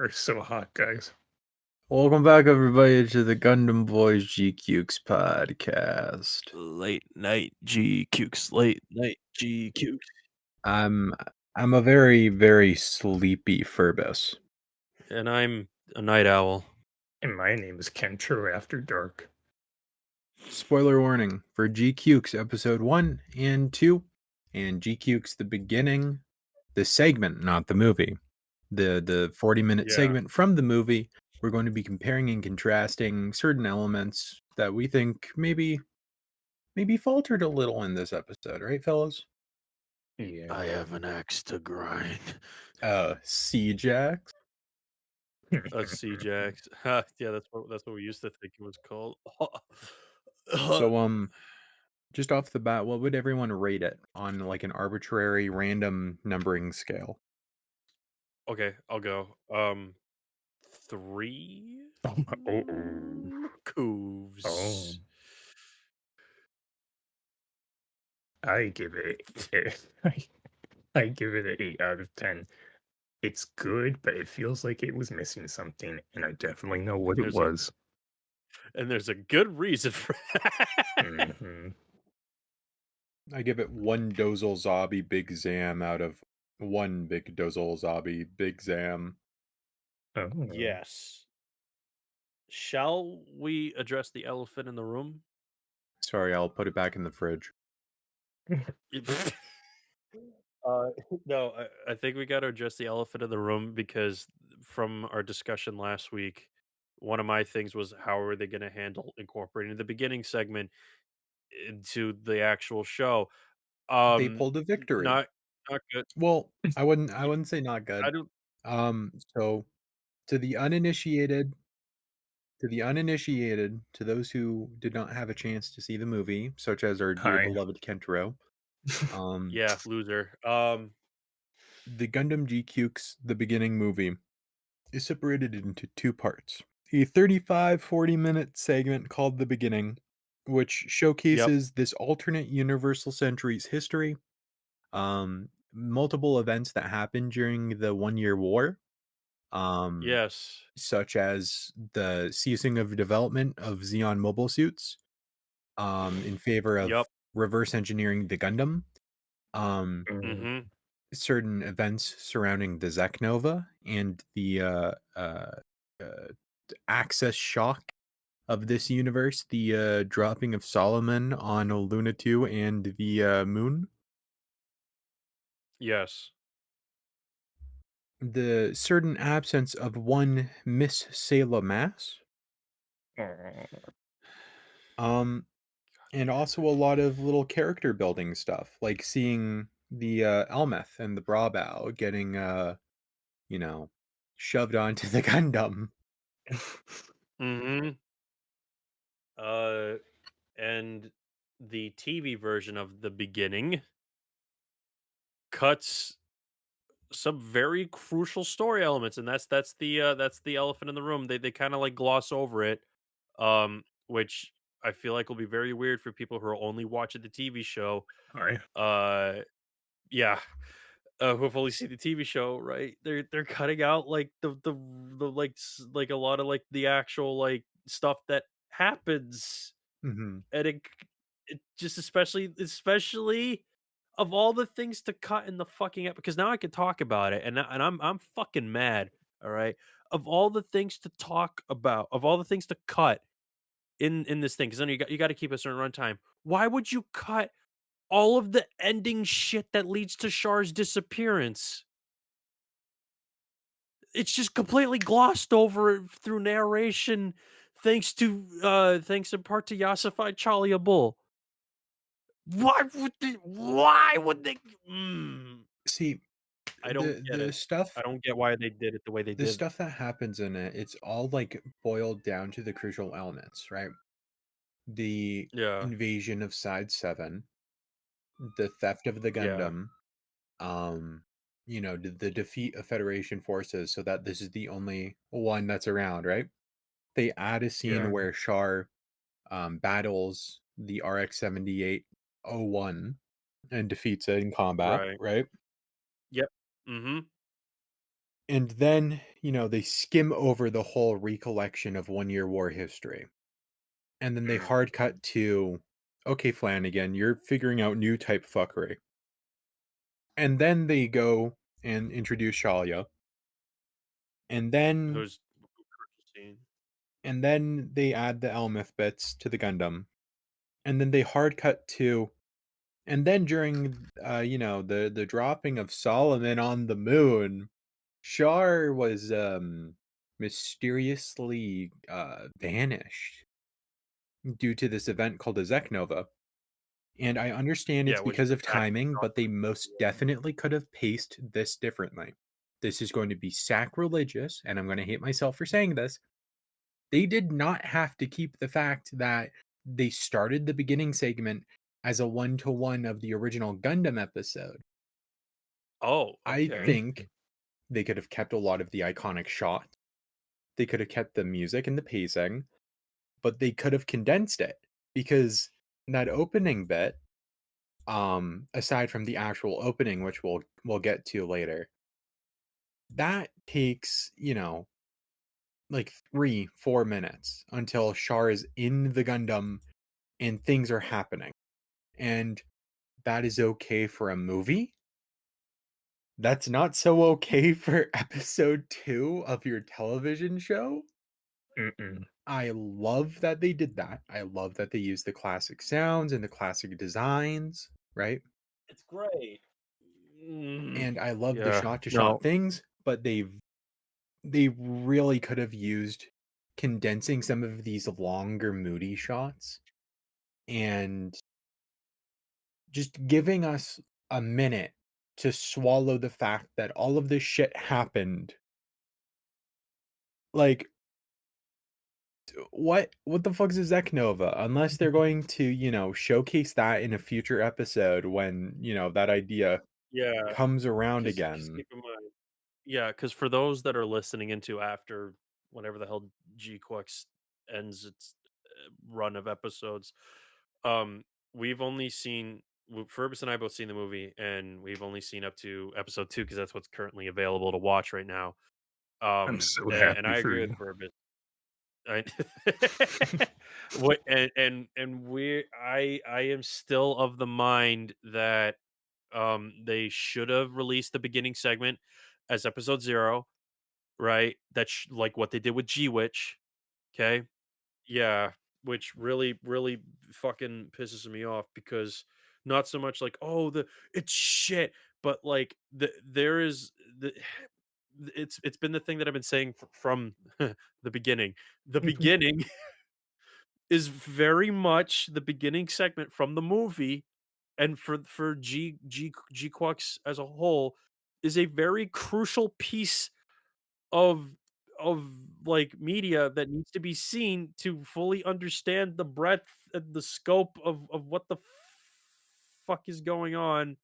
are so hot, guys. Welcome back, everybody, to the Gundam Boys GQuuuuuuX podcast. Late night GQuuuuuX. Late night GQuuuuuX. I'm a very, very sleepy Furbus. And I'm a night owl. And my name is Kentaro After Dark. Spoiler warning for GQuuuuuX episode 1 and 2, and GQuuuuuX the beginning, the segment, not the movie. The 40-minute segment from the movie. We're going to be comparing and contrasting certain elements that we think maybe faltered a little in this episode, right, fellas? Yeah. I have an axe to grind. C-Jax? A C-Jax. Yeah, that's what we used to think it was called. So, just off the bat, what would everyone rate it on like an arbitrary random numbering scale? Okay, I'll go. 3 Oh. Cooves. I give it I give it an 8 out of 10. It's good, but it feels like it was missing something, and I definitely know what it was. And there's a good reason for that. Mhm. I give it one Dozel Zombie Big Zam out of one big Dozel Zombie Big Zam. Oh. Yes. Shall we address the elephant in the room? Sorry, I'll put it back in the fridge. No, I think we got to address the elephant in the room because from our discussion last week, one of my things was how are they going to handle incorporating the beginning segment into the actual show? They pulled a victory. Not good. Well, I wouldn't say not I good. don't. So to the uninitiated, to those who did not have a chance to see the movie, such as our dear Hi. beloved Kentaro, Yeah, loser. the Gundam GQuuuuuX the beginning movie is separated into two parts. A 40-minute segment called The Beginning, which showcases this alternate universal century's history, multiple events that happened during the 1-year war, Yes. such as the ceasing of development of Xeon mobile suits, in favor of Yep. reverse engineering the Gundam, Mm-hmm. certain events surrounding the Zeknova and the access shock of this universe, the dropping of Solomon on Luna 2 and the moon, Yes. the certain absence of one Miss Sayla Mass, and also a lot of little character building stuff, like seeing the Elmeth and the Brabau getting shoved onto the Gundam. Mm-hmm. And the TV version of the beginning cuts some very crucial story elements, and that's the elephant in the room. They kind of like gloss over it, which I feel like will be very weird for people who are only watching the TV show. Hi. Yeah, who have only seen the TV show, right? They're cutting out like the like like a lot of like the actual like stuff that happens, Hmm. and it just especially of all the things to cut in the fucking because now I can talk about it, and I'm fucking mad. All right, of all the things to talk about, of all the things to cut in this thing, because then you got to keep a certain runtime. Why would you cut all of the ending shit that leads to Char's disappearance? It's just completely glossed over through narration, thanks in part to Yasify Chalia Bull. Why would they? See, I don't get the it. stuff I don't get why they did it the way they the did. stuff that happens in it, it's all like boiled down to the crucial elements, right? The Yeah, invasion of Side 7, the theft of the yeah, Gundam, the defeat of Federation forces so that this is the only one that's around, right? They add a scene Yeah. where Char battles the RX-7801 and defeats it in combat, right. right? Yep. Mhm. And then they skim over the whole recollection of 1 year war history. And then they Mm, hard cut to, okay, Flanagan, you're figuring out new type fuckery. And then they go and introduce Shalia. And then Who's crucial scene. they add the Elmeth bits to the Gundam. And then they hard cut to, and then during the dropping of Solomon on the moon, Shar was mysteriously vanished due to this event called a Zeknova. And I understand Yeah, it's which because of actually timing, but they most definitely could have paced this differently. This is going to be sacrilegious, and I'm going to hate myself for saying this. They did not have to keep the fact that they started the beginning segment as a one to one of the original Gundam episode. Oh, I okay. okay. think they could have kept a lot of the iconic shots. They could have kept the music and the pacing, but they could have condensed it because that opening bit, aside from the actual opening, which we'll get to later, that takes, like 3-4 minutes until Char is in the Gundam and things are happening. And that is okay for a movie. That's not so okay for episode 2 of your television show. Mm-mm. I love that they did that. I love that they used the classic sounds and the classic designs, right? It's great. Mm, And I love the yeah. shot to shot No. things, but they really could have used condensing some of these longer moody shots and just giving us a minute to swallow the fact that all of this shit happened. Like, what the fuck is a Zeknova? Unless they're going to, showcase that in a future episode when, that idea Yeah, comes around because again. keep in mind, yeah, because for those that are listening into after whenever the hell GQuuuuuuX ends its run of episodes, um, we've only seen Furbus and I both seen the movie, and we've only seen up to episode 2 because that's what's currently available to watch right now. I'm so And happy I for agree with you. Furbus. I what I am still of the mind that they should have released the beginning segment as episode 0, right? That's like what they did with G Witch. Okay. Yeah. Which really, really fucking pisses me off because not so much like, oh, it's shit, but like there is the it's been the thing that I've been saying from the beginning. The beginning is very much the beginning segment from the movie, and for G Quux as a whole is a very crucial piece of of like media that needs to be seen to fully understand the breadth and the scope of what the fuck is going on.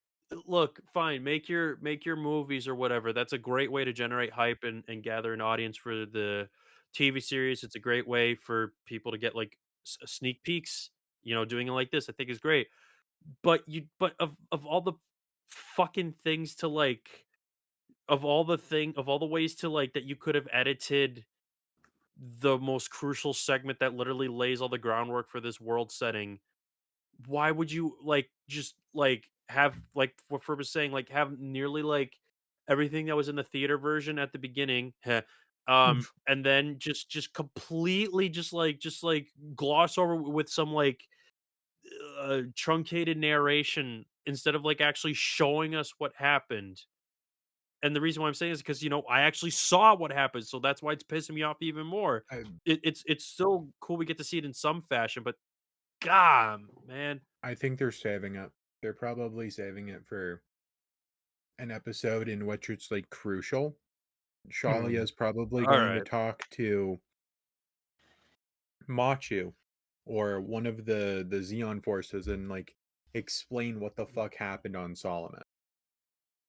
Look, fine, make your movies or whatever. That's a great way to generate hype and gather an audience for the TV series. It's a great way for people to get like sneak peeks. Doing it like this, I think is great. But of all the fucking things to like, of all the ways to like that you could have edited the most crucial segment that literally lays all the groundwork for this world setting, why would you like just like have like what Ferb was saying, like have nearly like everything that was in the theater version at the beginning, and then just completely just like gloss over with some like truncated narration instead of like actually showing us what happened. And the reason why I'm saying is because I actually saw what happened, so that's why it's pissing me off even more. I It's still cool we get to see it in some fashion, but God, man. I think they're saving it. They're probably saving it for an episode in which it's like crucial. Shalia Hmm. is probably All going to right. talk to Machu or one of the Xeon forces and like explain what the fuck happened on Solomon.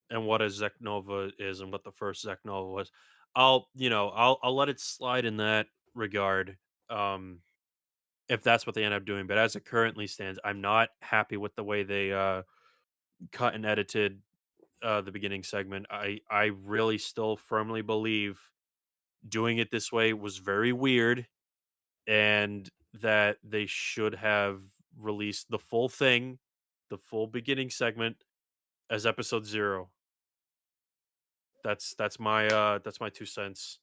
And what a Zeknova is and what the first Zeknova was. I'll let it slide in that regard. Um, if that's what they end up doing. But as it currently stands, I'm not happy with the way they cut and edited the beginning segment. I really still firmly believe doing it this way was very weird, and that they should have released the full thing, the full beginning segment as episode 0. That's my 2 cents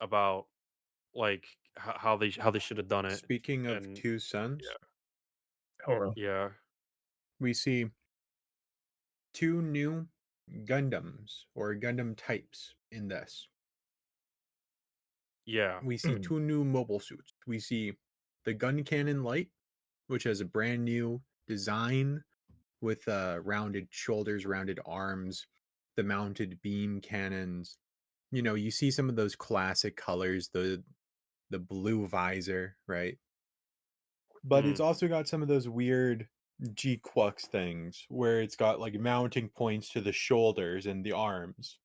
about, like, how they should have done it, Speaking of and 2 cents, yeah, Oh, yeah, we see 2 new Gundams or Gundam types in this. yeah, We see mm, 2 new mobile suits. We see the Gun Cannon Light, which has a brand new design with rounded shoulders, rounded arms, the mounted beam cannons. You know, you see some of those classic colors, the blue visor, right? But it's mm, also got some of those weird GQuuuuuuX things where it's got like mounting points to the shoulders and the arms.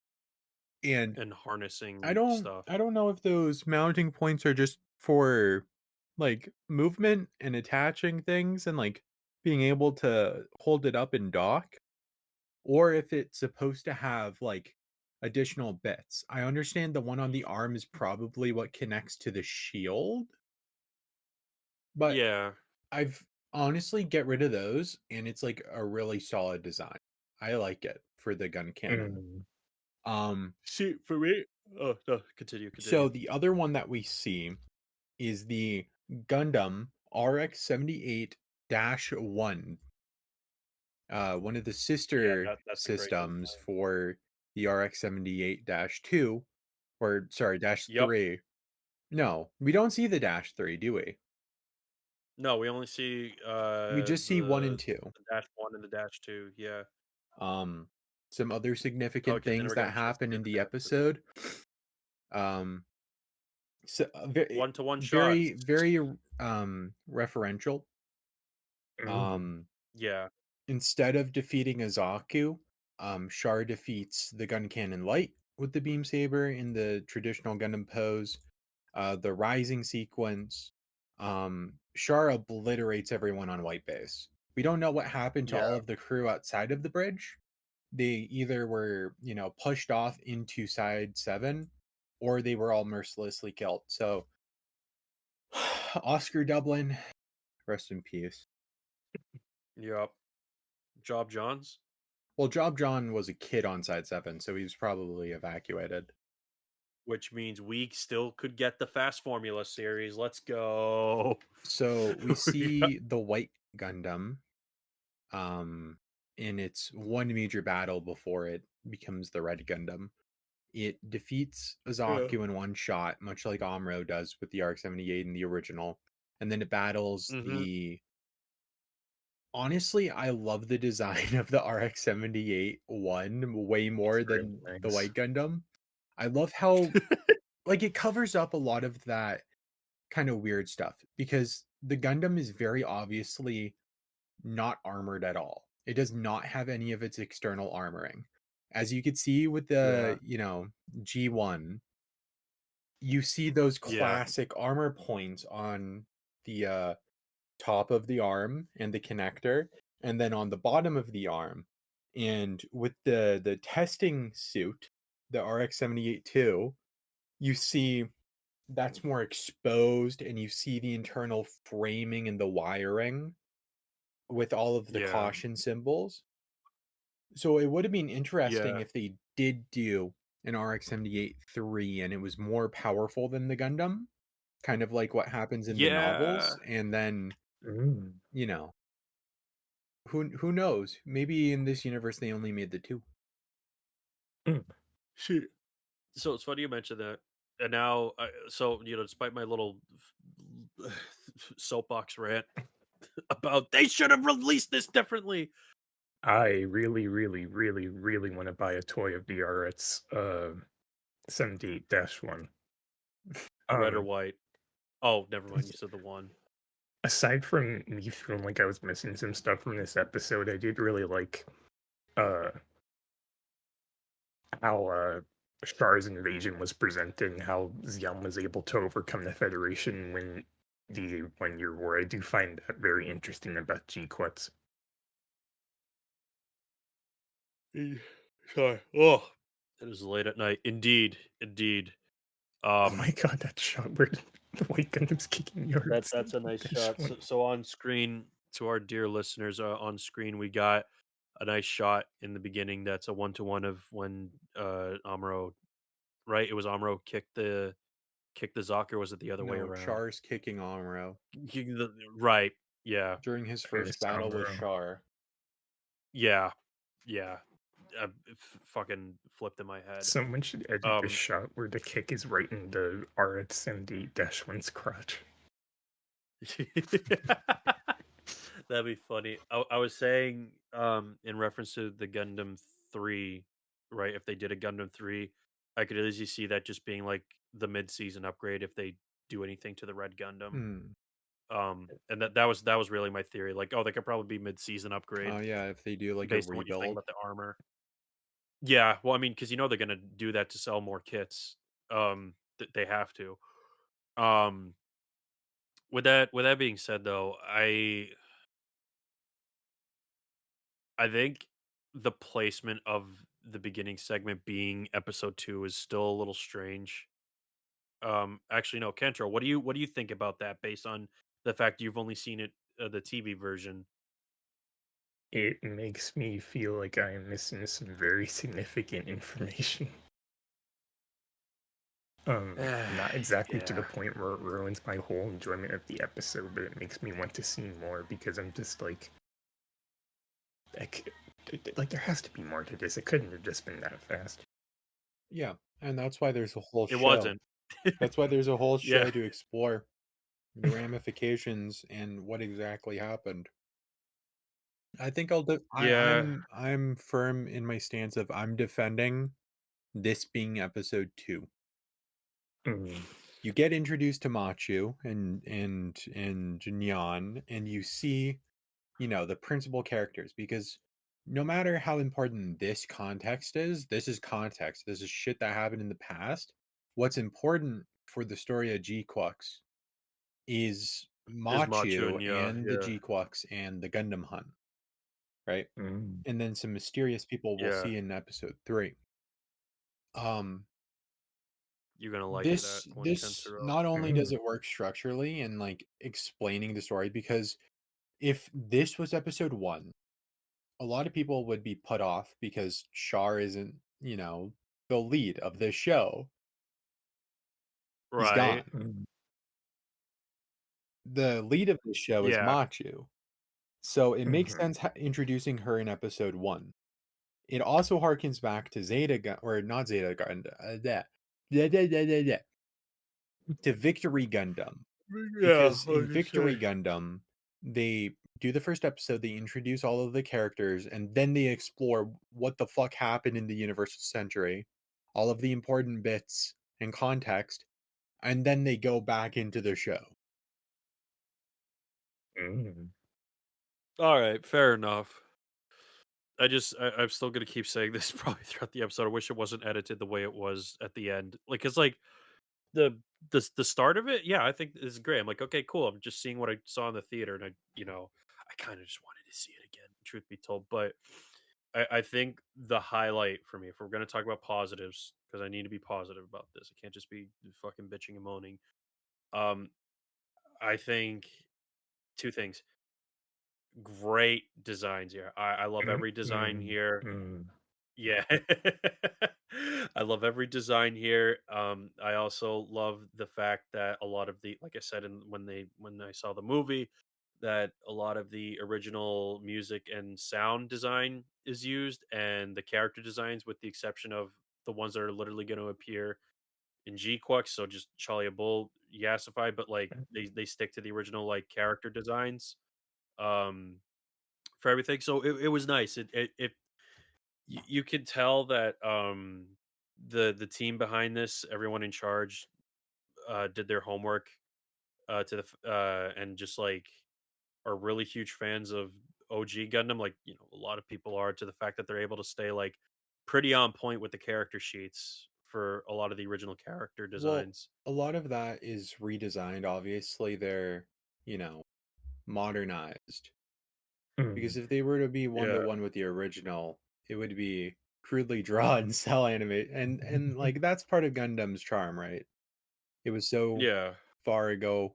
And and I harnessing don't stuff. I don't know if those mounting points are just for like movement and attaching things and like being able to hold it up and dock, or if it's supposed to have like additional bits. I understand the one on the arm is probably what connects to the shield, but Yeah. I've honestly get rid of those and it's like a really solid design. I like it for the gun cannon. mm, Um See, for me, oh, no, continue, so continue. the other one that we see is the Gundam RX-78-1, one of the Yeah, sister that's a great systems design. for the RX-78-2, or sorry, dash Yep. 3. No, we don't see the dash 3, do we? No, we only see, We just see 1 and 2. the dash 1 and the dash 2, yeah. Um, some other Oh, significant because they things never got that a chance to happen do in the the dash 3. episode. Um, so One-to-one very, shots. very referential. mm, Um, Yeah, Instead of defeating Azaku, Char defeats the Gun Cannon Light with the beam saber in the traditional Gundam pose. The rising sequence, Char obliterates everyone on white base. We don't know what happened to all yeah, of the crew outside of the bridge. They either were, you know, pushed off into side 7 or they were all mercilessly killed. So Oscar Dublin, rest in peace. yep. Job Johns, Well, Job John was a kid on side 7, so he was probably evacuated. which means we still could get the Fast Formula series, let's go. So we Yeah, see the White Gundam um in its one major battle before it becomes the Red Gundam. It defeats yeah. Azaku in one shot, much like Amuro does with the RX-78 in the original. And then it battles Mhm. the honestly, I love the design of the RX-78 one way it's more really than the nice. White Gundam. I love how like it covers up a lot of that kind of weird stuff because the Gundam is very obviously not armored at all. It does not have any of its external armoring. As you could see with Yeah, the, you know, G1, you see those yeah, classic armor points on the top of the arm and the connector, and then on the bottom of the arm. And with the testing suit, the RX-78 2, you see that's more exposed and you see the internal framing and the wiring with all of the yeah, caution symbols. So it would have been interesting yeah, if they did do an RX-78 3 and it was more powerful than the Gundam, kind of like what happens in the yeah. novels. And then, Mm, you know, who knows? Maybe in this universe they only made the 2. mm. Shit. So it's funny you mentioned that. And now, so, despite my little soapbox rant about they should have released this differently, I really, really, really, really want to buy a toy of the RX 78-1. red or Um, white. Oh, never mind. You said the one. aside from me feeling like I was missing some stuff from this episode, I did really like uh how Star's invasion was presented and how Xian was able to overcome the Federation when the 1 year war. I do find that very interesting about G-Quets. Sorry. Oh, it is late at night. Indeed, indeed. Oh my god, that shot where the White Gundam's kicking yours. That's a nice Dash shot. one. So on screen, to our dear listeners, on screen, we got a nice shot in the beginning. That's a 1-to-1 of when Amuro, right? It was Amuro kicked the Zoc, or was it the other way No, around? Char's kicking Amuro Right. Yeah. during his first There's battle with Amuro. Char. Yeah. Yeah. Fucking flipped in my head. Someone should edit the Um shot where the kick is right in the RX-78-1's crotch. That'd be funny. I was saying, in reference to the Gundam 3, right? If they did a Gundam 3, I could easily see that just being like the mid-season upgrade if they do anything to the Red Gundam. Hmm. And that was really my theory. Like, oh, they could probably be mid-season Oh upgrade yeah, if they do like a based on what you're saying rebuild. about the armor. Yeah, well, I mean, because they're gonna do that to sell more kits. They have to. Um, with that being said, though, I think the placement of the beginning segment being episode 2 is still a little strange. Actually, no, Kentro, what do you think about that based on the fact you've only seen it, the TV version? It makes me feel like I am missing some very significant information. Not exactly to the Yeah. point where it ruins my whole enjoyment of the episode, but it makes me want to see more because I'm just like, like there has to be more to this. It couldn't have just been that fast. Yeah, and that's why there's a whole It show. wasn't. That's why there's a whole Yeah. show to explore the ramifications and what exactly happened. I think I'll do Yeah. I'm firm in my stance of I'm defending this being episode 2. Mm, You get introduced to Machu and Nyan, and you see, the principal characters, because no matter how important this context is, this is context. This is shit that happened in the past. What's important for the story of GQuuuuuuX is Is Macho Machu and yeah, and the yeah, GQuuuuuuX and the Gundam hunt, right? mm, And then some mysterious people we'll yeah. see in episode 3. Um You're gonna like that one, this Kentaro. not only does mm, it work structurally and like explaining the story, because if this was episode 1, a lot of people would be put off because Char isn't, the lead of this show. He's Right. gone. mm, The lead of this show is Yeah. Machu. So it makes mhm, sense introducing her in episode 1. It also harkens back to or not Zeta Gun, to Victory Gundam. Yeah, Because I was in gonna Victory say. Gundam, they do the first episode, they introduce all of the characters, and then they explore what the fuck happened in the Universal Century, all of the important bits and context, and then they go back into the show. mm. Alright, fair enough. I'm still gonna keep saying this probably throughout the episode. I wish it wasn't edited the way it was at the end. Like, 'cause, like, the start of it, yeah, I think is great. I'm like, "Okay, cool." I'm just seeing what I saw in the theater, and I kinda just wanted to see it again, truth be told, but I think the highlight for me, if we're gonna talk about positives, because I need to be positive about this, I can't just be fucking bitching and moaning. Um, I think 2 things. Great designs here. I love Mm, every design mm, here. mm, Yeah. I love every design here. I also love the fact that a lot of the, like I said, when I saw the movie, that a lot of the original music and sound design is used, and the character designs, with the exception of the ones that are literally going to appear in GQuuuuuuX, so just Charlie Bull Yassify, but like they stick to the original like character designs um for everything. So it was nice. You could tell that the team behind this, everyone in charge, did their homework and just like are really huge fans of OG Gundam, like a lot of people are, to the fact that they're able to stay like pretty on point with the character sheets for a lot of the original character Well, designs. a lot of that is redesigned. Obviously, they're, you know, modernized. Because mm. if they were to be one to Yeah. one with the original, it would be crudely drawn, cell animate, and like that's part of Gundam's charm, right? It was so Yeah. far ago,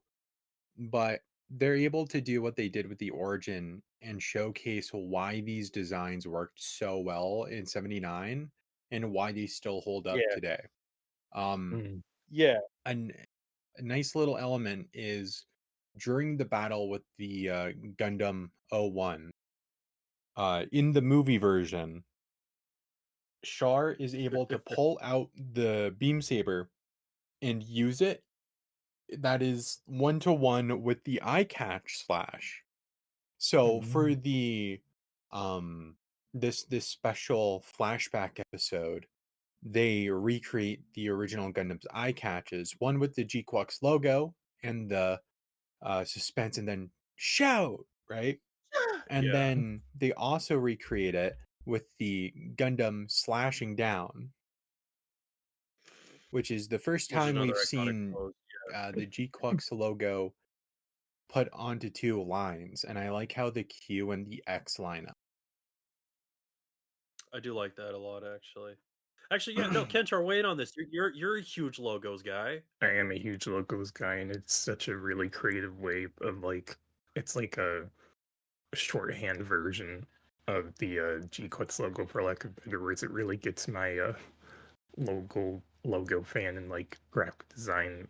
but they're able to do what they did with the Origin and showcase why these designs worked so well in 79 and why they still hold up Yeah. today. Um, Mm. Yeah. an, a nice little element is during the battle with the Gundam 01, in the movie version, Char is able to pull out the beam saber and use it. That is one to one with the eye catch slash. So for Mm. the this special flashback episode, they recreate the original Gundam's eye catches, one with the GQuuuuuuX logo and the suspense, and then shout, right? And Yeah. then they also recreate it with the Gundam slashing down, which is the first Which is time another we've iconic seen pose. the GQuuuuuuX logo put onto two lines, and I like how the Q and the X line I do like that a lot, actually. Actually, yeah, no, up. Kentaro, wait on this. You're a huge logos guy. I am a huge logos guy, and it's such a really creative way of like it's like a shorthand version of the GQuuuuuuX logo, for lack of better words. It really gets my logo fan and like graphic design.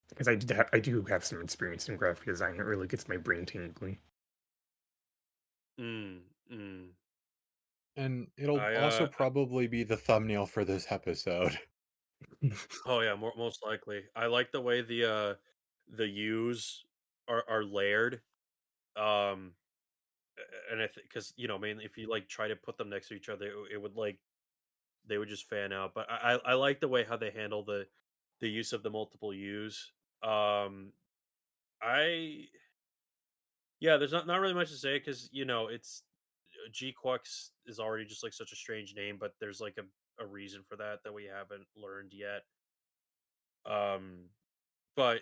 Because I do have some experience in graphic design. It really gets my brain tingling. Mm, mm. And it'll I also probably be the thumbnail for this episode. oh yeah, most likely. I like the way the U's are layered. Um and I think because mainly if you like try to put them next to each other, it would like they would just fan out. But I like the way how they handle the use of the multiple U's. I Yeah, there's not really much to say because it's GQuuuuuuX is already just like such a strange name, but there's like a reason for that we haven't learned yet. Um, but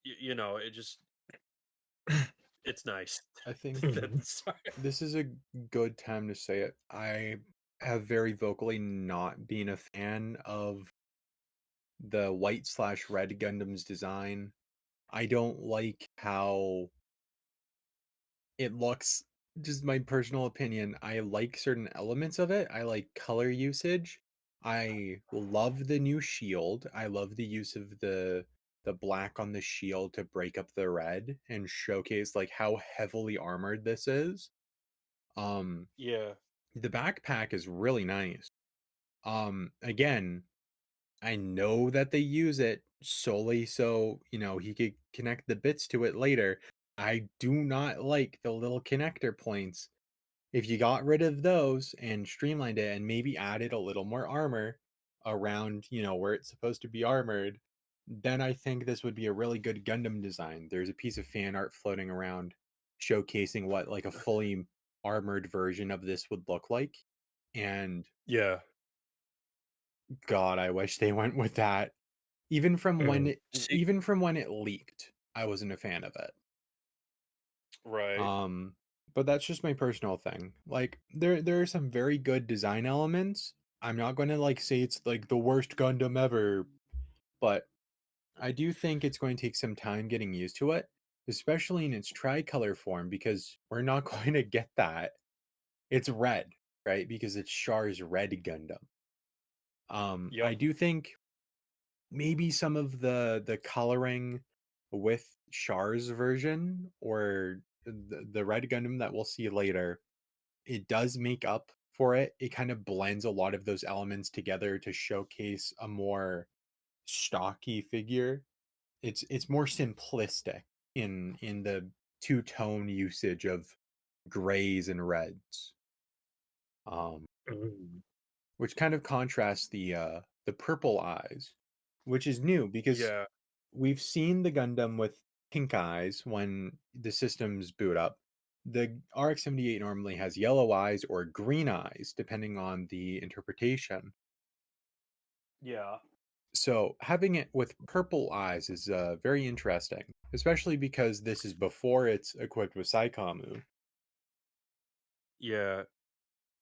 it just it's nice. I think Sorry. this is a good time to say it. I have very vocally not been a fan of the white slash red Gundam's design. I don't like how it looks. Just my personal opinion. I like certain elements of it. I like color usage. I love the new shield. I love the use of the black on the shield to break up the red and showcase like how heavily armored this is. Um Yeah, the backpack is really nice. Again, I know that they use it solely so, he could connect the bits to it later. I do not like the little connector points. If you got rid of those and streamlined it and maybe added a little more armor around, where it's supposed to be armored, then I think this would be a really good Gundam design. There's a piece of fan art floating around showcasing what like a fully armored version of this would look like. And yeah, God, I wish they went with that. Even from when Mm. it see, even from when it leaked, I wasn't a fan of it. right, Um, but that's just my personal thing. Like there are some very good design elements. I'm not going to like say it's like the worst Gundam ever, but I do think it's going to take some time getting used to it, especially in its tricolor form because we're not going to get that. It's red, right? Because it's Char's red Gundam. I yep, do think maybe some of the coloring with Char's version or the red Gundam that we'll see later, it does make up for it. It kind of blends a lot of those elements together to showcase a more stocky figure. It's more simplistic in the two-tone usage of grays and reds. Um Mm. which kind of contrasts the purple eyes, which is new because yeah, we've seen the Gundam with pink eyes when the systems boot up. The RX-78 normally has yellow eyes or green eyes, depending on the interpretation. yeah, So having it with purple eyes is very interesting, especially because this is before it's equipped with Saikamu. yeah.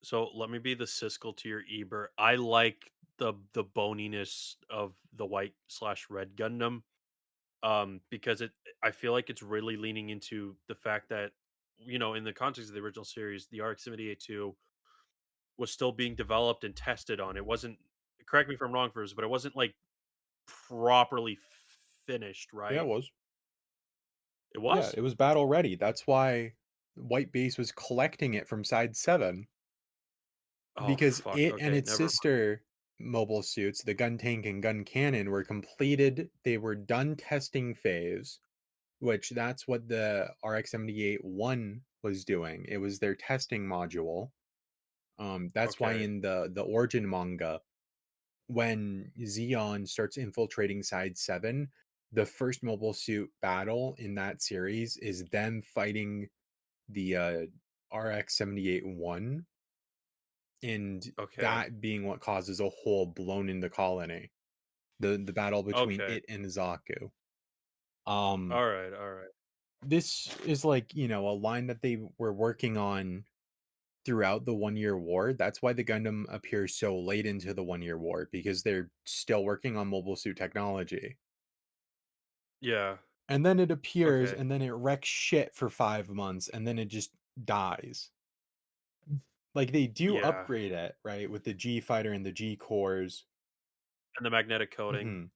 So let me be the Siskel to your Eber. I like the boniness of the white slash red Gundam. Because I feel like it's really leaning into the fact that, in the context of the original series, the RX-78-2 was still being developed and tested on. It wasn't, correct me if I'm wrong, first, but it wasn't like properly finished, Yeah, it right? was. It Yeah, was? it was battle ready. That's why White Base was collecting it from side 7 Oh because fuck. it and Okay, its never mind. sister mobile suits, the gun tank and gun cannon, were completed. They were done testing phase, which that's what the RX-78-1 was doing. It was their testing module. That's why Okay. in the origin manga, when Xeon starts infiltrating Side 7, the first mobile suit battle in that series is them fighting the RX-78-1, and Okay. that being what causes a hole blown in the colony. The battle between Okay. it and Zaku. Um, All right. All right. this is like, a line that they were working on throughout the 1 year war. That's why the Gundam appears so late into the 1 year war, because they're still working on mobile suit technology. Yeah. And then it appears, Okay. and then it wrecks shit for 5 months, and then it just dies. Like, they do Yeah. upgrade it, right, with the G fighter and the G cores. And the magnetic coating Mhm.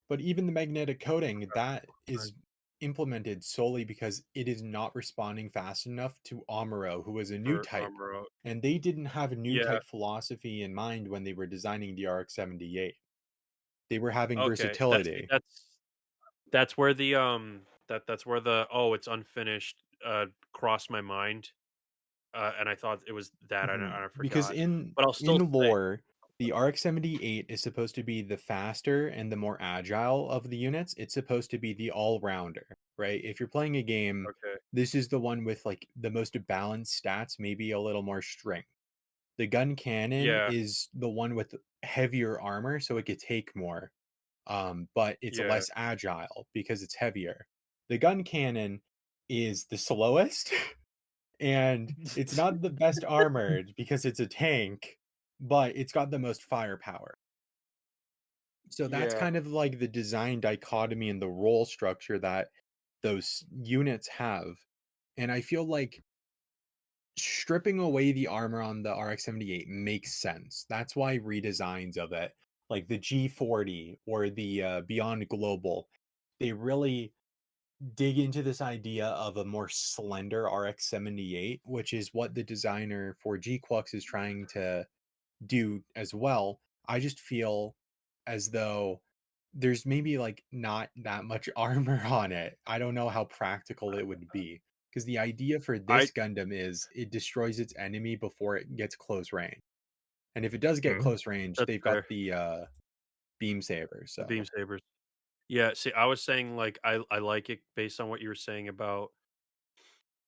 But even the magnetic coating, that right, is implemented solely because it is not responding fast enough to Amuro, who is a new for type. armor. And they didn't have a new Yeah. type philosophy in mind when they were designing the RX-78. They were having Okay. That's versatility. that's where the that's where the "Oh, it's unfinished," crossed my mind, and I thought it was that, and Mhm. I Because forgot. in But I'll still in say lore, the RX-78 is supposed to be the faster and the more agile of the units. It's supposed to be the all-rounder, right? If you're playing a game, okay. this is the one with like the most balanced stats, maybe a little more strength. The gun cannon Yeah, is the one with heavier armor, so it could take more. But it's yeah. less agile because it's heavier. The gun cannon is the slowest and it's not the best armored because it's a tank, but it's got the most firepower. So that's Yeah. kind of like the design dichotomy and the role structure that those units have. And I feel like stripping away the armor on the RX-78 makes sense. That's why redesigns of it, like the G40 or the Beyond Global, they really dig into this idea of a more slender RX-78, which is what the designer for GQuuuuuuX is trying to do as well. I just feel as though there's maybe like not that much armor on it. I don't know how practical it would be, because the idea for I this Gundam is it destroys its enemy before it gets close range. And if it does get Mm. close range, That's they've got fair. the beam saber. The beam So, sabers. Yeah, see, I was saying, like, I like it based on what you were saying about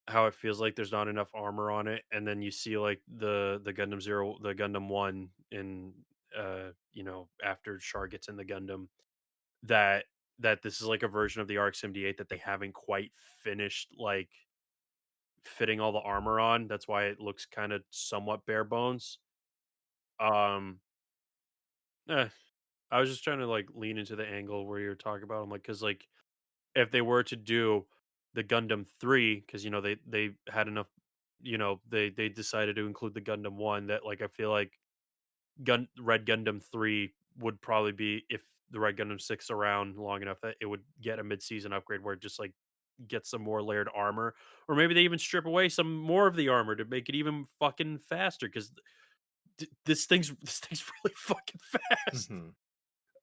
how it feels like there's not enough armor on it, and then you see, like, the Gundam 0 the Gundam 1 in, after Char gets in the Gundam, that this is, like, a version of the RX-78 that they haven't quite finished, like, fitting all the armor on. That's why it looks kinda somewhat bare bones. Um, eh, I was just trying to, like, lean into the angle where you're talking about. I'm like, because like, if they were to do the Gundam 3, because they had enough, they decided to include the Gundam 1, that, like, I feel like Red Gundam 3 would probably be, if the Red Gundam 6 around long enough, that it would get a mid-season upgrade where it just, like, gets some more layered armor, or maybe they even strip away some more of the armor to make it even fucking faster, because this thing's this thing's really fucking fast. mhm.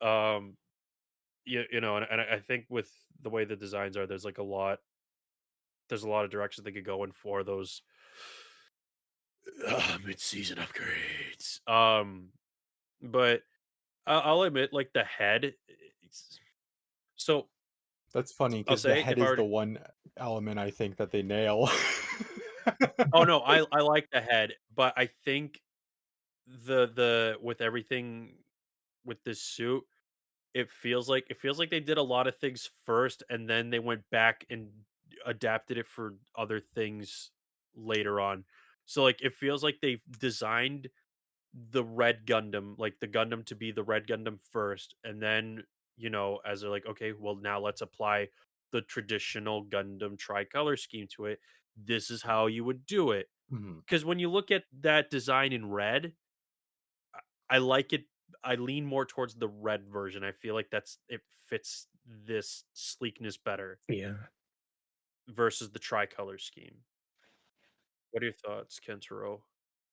Um, and I think with the way the designs are, there's a lot of directions they could go in for those mid-season upgrades. But I'll admit, like, the head. So That's funny I'll because the say, head if I is were the to, one element I think that they nail. oh no, I like the head, but I think the with everything with this suit, it feels like they did a lot of things first, and then they went back and adapted it for other things later on. So, like, it feels like they've designed the red Gundam, like the Gundam to be the red Gundam first, and then, as they're like, okay, well, now let's apply the traditional Gundam tricolor scheme to it. This is how you would do it. Mhm. Because when you look at that design in red, I like it. I lean more towards the red version. I feel like it fits this sleekness better Yeah. versus the tricolor scheme. What are your thoughts, Kentaro?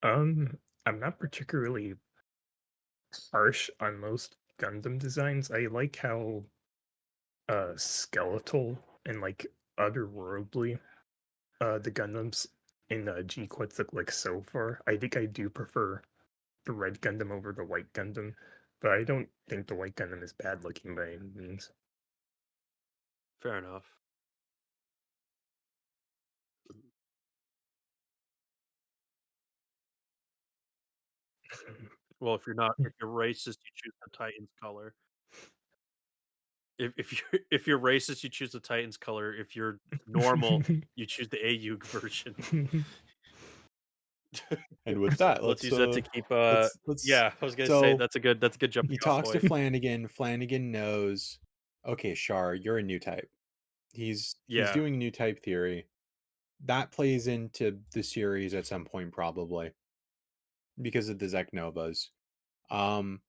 I'm not particularly harsh on most Gundam designs. I like how skeletal and like otherworldly the Gundams in G-Quads look like so far. I think I do prefer the red Gundam over the white Gundam, but I don't think the white Gundam is bad looking by any means. Fair enough. Well, if you're racist, you choose the Titans color. If you're if you're racist, you choose the Titans color. If you're normal, you choose the AU version. And with that, Let's use that to keep let's yeah, I was gonna say so that's a good jumping he off talks to point. Flanagan. Flanagan knows, okay, Shar, you're a new type. He's Yeah. doing new type theory. That plays into the series at some point, probably because of the Zeknovas. Um,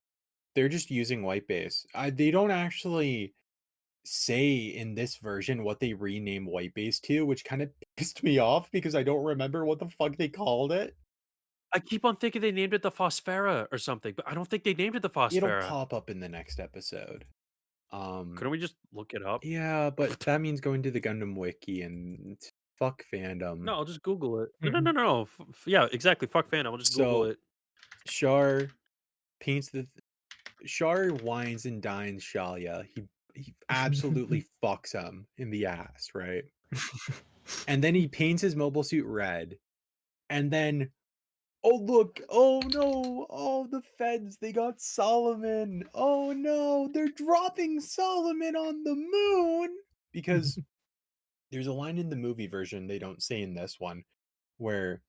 they're just using white base. They don't actually say in this version what they rename white base to, which kind of pissed me off because I don't remember what the fuck they called it. I keep on thinking they named it the Phosphera or something, but I don't think they named it the It'll Phosphera. pop up in the next episode. Couldn't we just look it up? Yeah, but that means going to the Gundam wiki and fuck fandom. No, I'll just Google it. No, no, Mhm. no, no. Yeah, exactly. Fuck fan. I'll just Google So it. Char paints the Char wines and dines Shalia. He absolutely fucks him in the ass, right? And then he paints his mobile suit red. And then, oh look, oh no, oh the feds, they got Solomon. Oh no, they're dropping Solomon on the moon. Because there's a line in the movie version they don't say in this one where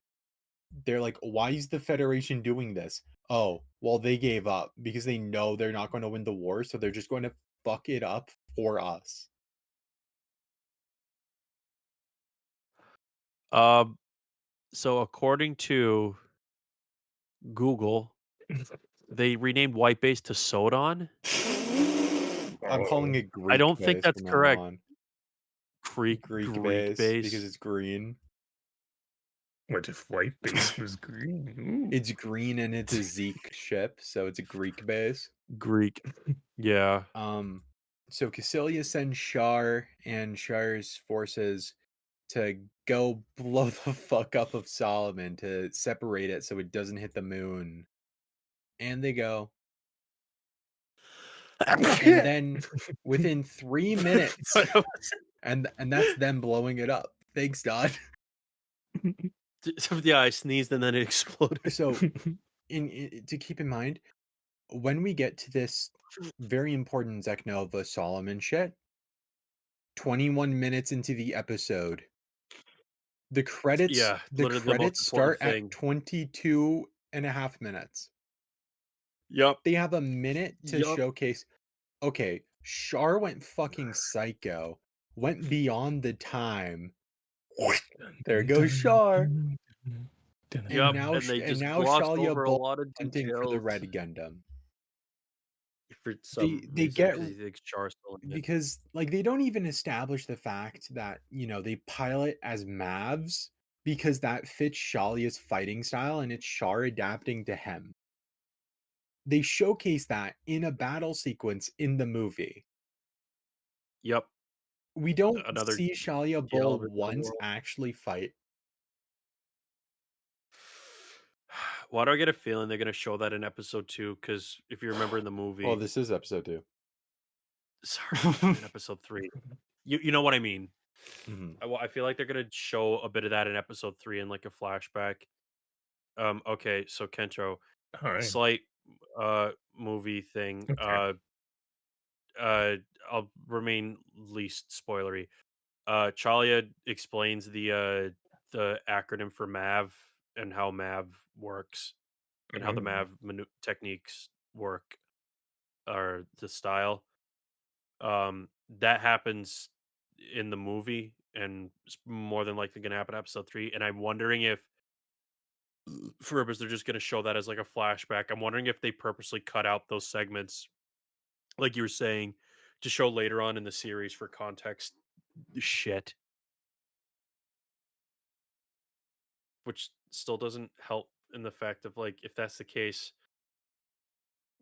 they're like, why is the Federation doing this? Oh, well, they gave up because they know they're not going to win the war, so they're just going to fuck it up for us. Um, so according to Google, they renamed White Base to Sodon. I'm calling Oh, it I Greek don't think base that's from now correct. on. Greek Greek base because base. it's green. what if white base was green? It's green and it's a Zeke ship, so it's a Greek base. Greek. Yeah. Um, so Cassilia sends Shar and Shar's forces to go blow the fuck up of Solomon to separate it so it doesn't hit the moon. And they go. And then within 3 minutes, and that's them blowing it up. Thanks, God. Yeah, I sneezed and then it exploded. So, to keep in mind, when we get to this very important Zeknova Solomon shit, 21 minutes into the episode, Yeah, the literally the most credits important start at thing. 22 and a half minutes. Yep. They have a minute to Yup. showcase, okay, Char went fucking psycho, went beyond the time. There goes Char. And Yep. now And they and just now glossed Shalia over a Bull lot of hunting for the details red Gundam. for some They reason get because he thinks Char's still in it. because like they don't even establish the fact that they pilot as Mavs because that fits Shalia's fighting style and it's Char adapting to him. They showcase that in a battle sequence in the movie. Yep. We don't Another see Shalia yell Bull of it to the once world. actually fight. Why do I get a feeling they're gonna show that in episode 2? Because if you remember in the Well, movie, this is episode 2. sorry, I meant episode 3. You know what I mean. Mhm. I feel like they're gonna show a bit of that in episode 3 in like a flashback. Okay, so Kentro, All right. slight movie thing. Okay. I'll remain least spoilery. Chalia explains the acronym for MAV and how MAV works. and how the techniques work or the style. That happens in the movie and it's more than likely going to happen in episode 3. And I'm wondering if for purpose they're just going to show that as like a flashback. I'm wondering if they purposely cut out those segments, like you were saying, to show later on in the series for context shit, which still doesn't help in the fact of like if that's the case,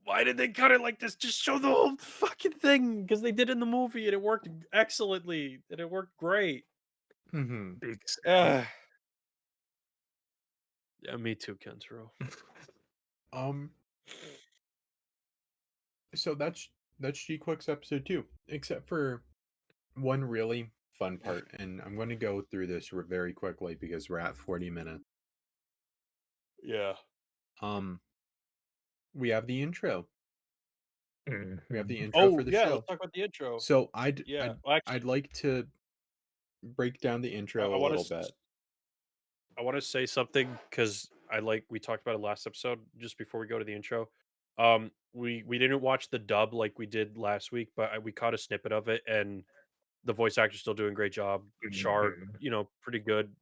why did they cut it like this? Just show the whole fucking thing because they did in the movie and it worked excellently and it worked great. Mm-hmm. Big Sam. Ugh. Yeah, me too, Kentaro. So that's GQuuuuuuX episode 2, except for one really fun part, and I'm going to go through this very quickly because we're at 40 minutes. Yeah. We have the intro. We have the Mhm. intro for Oh the yeah, show. let's talk about the intro. So Yeah, well, actually, I'd like to break down the I intro a want little to bit. I want to say something because we talked about it last episode. Just before we go to the intro, we didn't watch the dub like we did last week, but we caught a snippet of it, and the voice actor's still doing a great job. Char, Mhm. pretty good.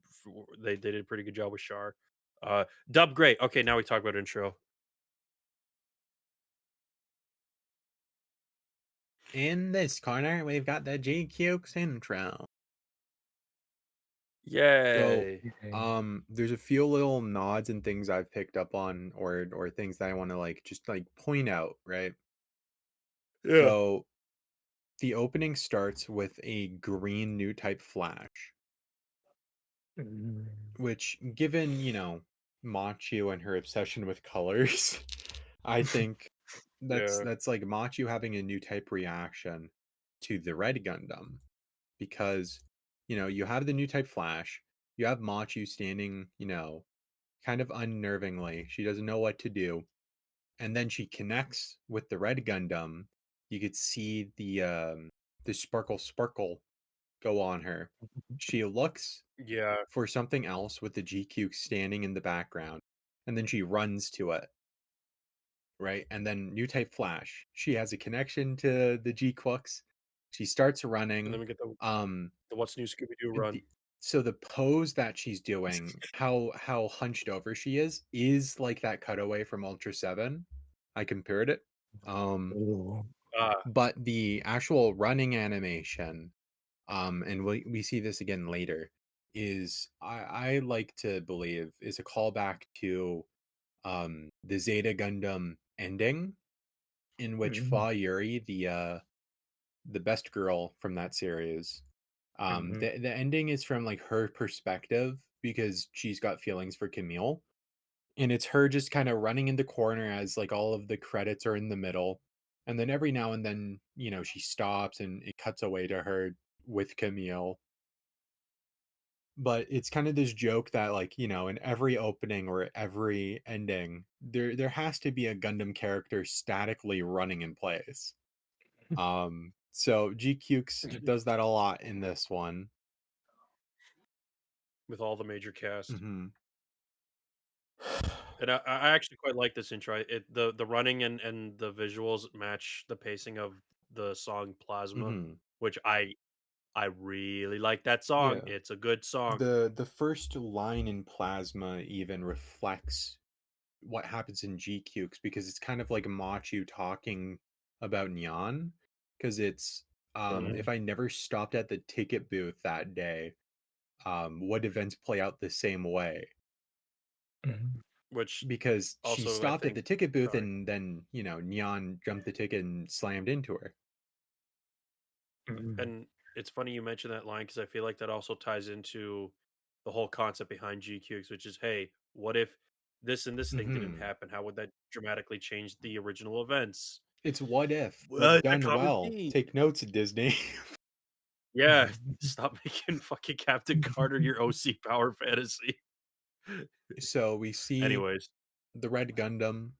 They did a pretty good job with Char. Dub great. Okay, now we talk about intro. In this corner, we've got the GQuuuuuuX intro. So, Yay! there's a few little nods and things I've picked up on, or things that I want to just point out, right? Yeah. So, the opening starts with a green new type flash, Mhm. which, given Machu and her obsession with colors, I think Yeah. that's like Machu having a new type reaction to the Red Gundam, because you have the new type flash, you have Machu standing, kind of unnervingly. She doesn't know what to do. And then she connects with the Red Gundam. You could see the sparkle go on her. She looks Yeah. for something else with the GQ standing in the background, and then she runs to it. Right? And then new type flash. She has a connection to the GQuuuuuuX. She starts And then running. we get Um the What's New Scooby Doo run. so the pose that she's doing, how hunched over she is like that cutaway from Ultra 7. I compared it. Oh. Ah, But the actual running animation, and we see this again later, is I like to believe is a callback to the Zeta Gundam ending, in which Mhm. Fa Yuri, the best girl from that series, Mhm. the ending is from like her perspective because she's got feelings for Camille, and it's her just kind of running in the corner as like all of the credits are in the middle, and then every now and then she stops and it cuts away to her with Camille. But it's kind of this joke that, like, in every opening or every ending, there has to be a Gundam character statically running in place. So GQuuuuuuX does that a lot in this one. with all the major cast. Hmm. And I actually quite like this intro. The running and the visuals match the pacing of the song Plasma, Hmm. which I really like that song. Yeah. It's a good song. The first line in Plasma even reflects what happens in GQuuuuuuX, because it's kind of like Machu talking about Nyan, because it's Mhm. if I never stopped at the ticket booth that day, would events play out the same way? Mhm. Which Because she also I stopped at think the ticket booth, sorry. and then Nyan jumped the ticket and slammed into her. Mhm. And it's funny you mentioned that line because I feel like that also ties into the whole concept behind GQX, which is, hey, what if this and this thing didn't Hmm. happen? How would that dramatically change the original events? It's what if, Well, but it's a done common well. theme. Take notes, Disney. Yeah, stop making fucking Captain Carter your OC power fantasy. So we see Anyways, the Red Gundam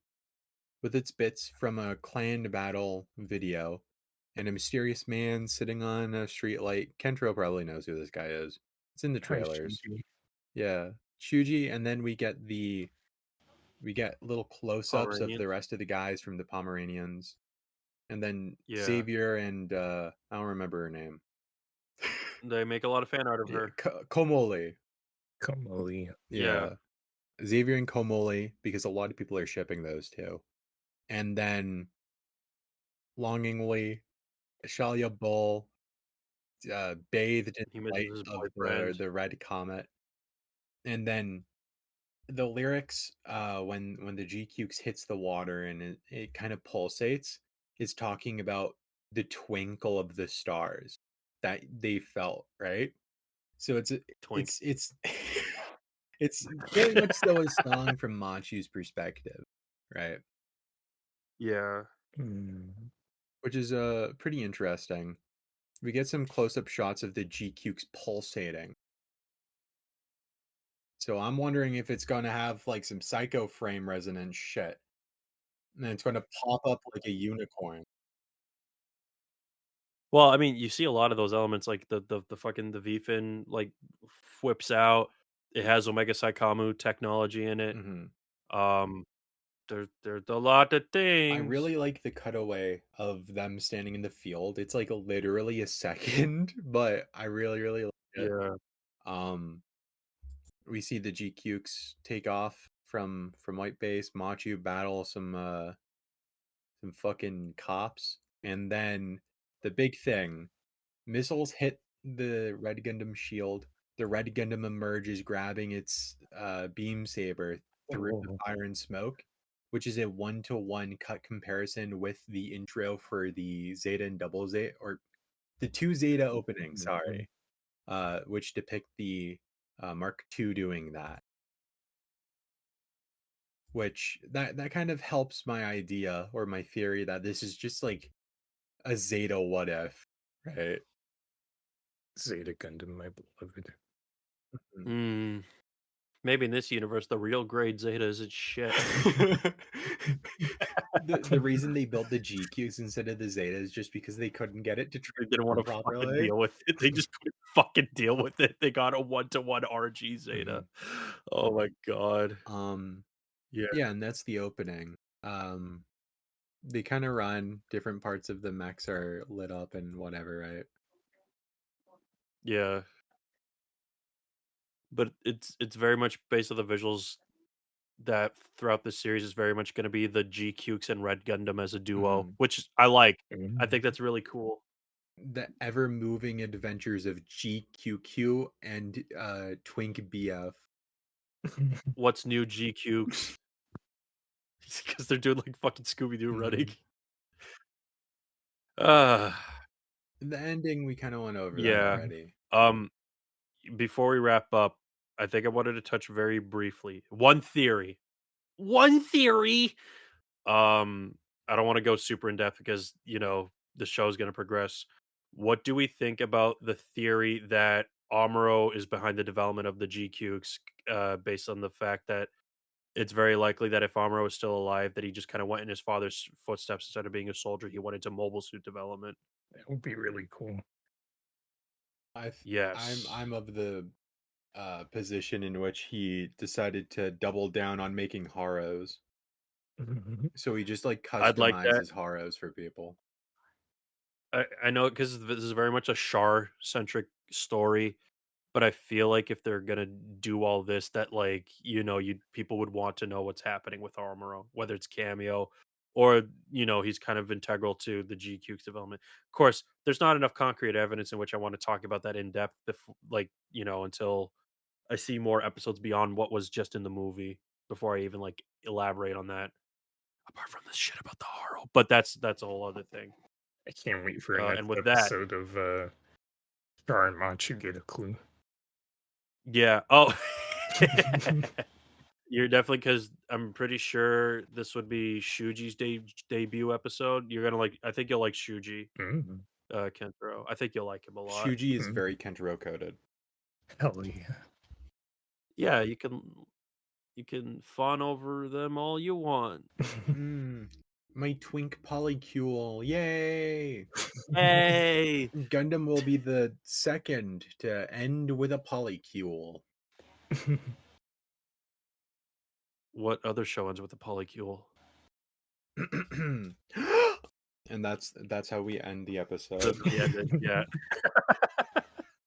with its bits from a clan battle video, and a mysterious man sitting on a streetlight. Kentro probably knows who this guy is. It's in the Hi, trailers. Shinji. Yeah, Shuji, and then we get We get little close-ups of the Pomeranians. rest of the guys from the Pomeranians. And then Yeah. Xavier and I don't remember her name. They make a lot of fan art of Yeah, her. Komoli. Kamali. Yeah. Xavier and Komoli, because a lot of people are shipping those two. And then longingly, Shalia Bull bathed in He the misses light his of boyfriend. the red comet. And then the lyrics when the GQuuuuuuX hits the water and it kind of pulsates is talking about the twinkle of the stars that they felt, right? So Twink. it's it's very much so a song from Machu's perspective, right? Yeah. Mm. Which is pretty interesting. We get some close-up shots of the GQuuuuuX pulsating. So I'm wondering if it's going to have like some psycho frame resonance shit. And it's going to pop up like a unicorn. Well, I mean, you see a lot of those elements, like the fucking the V-fin like whips out. It has Omega Psychomu technology in it. Mhm. Um, there's a lot of I things. really like the cutaway of them standing in the field. It's like literally a second, but I really like it. Yeah. Um, we see the GQuuuuuuX take off from White Base. Machu battle some fucking cops, and then the big thing: missiles hit the Red Gundam shield. The Red Gundam emerges, grabbing its beam saber through the Oh. fire and smoke, which is a 1-to-1 cut comparison with the intro for the Zeta and Double Zeta, or the two Zeta openings. Mhm. Sorry, which depict the Mark II doing that. Which that kind of helps my idea or my theory that this is just like a Zeta what if, right? Zeta Gundam, my beloved. Mhm. Mm, maybe in this universe, the real grade Zeta isn't shit. The reason they built the GQs instead of the Zeta is just because they couldn't get it to They didn't want transform to fucking properly. deal with it. They just couldn't fucking deal with it. They got a 1-to-1 RG Zeta. Mhm. Oh my god. Um, Yeah. yeah, and that's the opening. They kind of run, different parts of the mechs are lit up and whatever, right? Yeah. But it's very much based on the visuals that throughout the series is very much going to be the GQuuuuuuX and Red Gundam as a duo, Mhm. which I like. I Mm. think that's really cool. The ever moving adventures of GQQ and Twink BF. What's new GQuuuuuuX? Because they're doing like fucking Scooby Doo running. Mhm. Uh The ending, we kind of went over that yeah. already. Um before we wrap up, I think I wanted to touch very briefly one theory. One theory. Um I don't want to go super in depth because, the show's going to progress. What do we think about the theory that Amuro is behind the development of the GQuuuuuuX, based on the fact that it's very likely that if Amuro was still alive, that he just kind of went in his father's footsteps. Instead of being a soldier, he went into mobile suit development. That would be really cool. Yes. I'm of the position in which he decided to double down on making Haros. Mhm. So he just like I'd like that. customizes Haros for people. I know because this is very much a Shar centric story, but I feel like if they're gonna do all this, that like you people would want to know what's happening with Armoro, whether it's cameo or he's kind of integral to the GQ's development. Of course, there's not enough concrete evidence in which I want to talk about that in depth, like until I see more episodes beyond what was just in the movie before I even like elaborate on that. Apart from this shit about the Haro, but that's a whole other thing. I can't wait for a And next with that, episode of Star and Machu get a clue. yeah. Oh, you're definitely because I'm pretty sure this would be Shuji's debut episode. You're gonna like. I think you'll like Shuji, Mm. Kentaro. I think you'll like him a lot. Shuji is Mm. very Kentaro coded. Hell yeah. Yeah, you can fawn over them all you want. Mm, my Twink polycule, yay! Hey, Gundam will be the second to end with a polycule. What other show ends with a polycule? And that's how we end the episode. Yeah,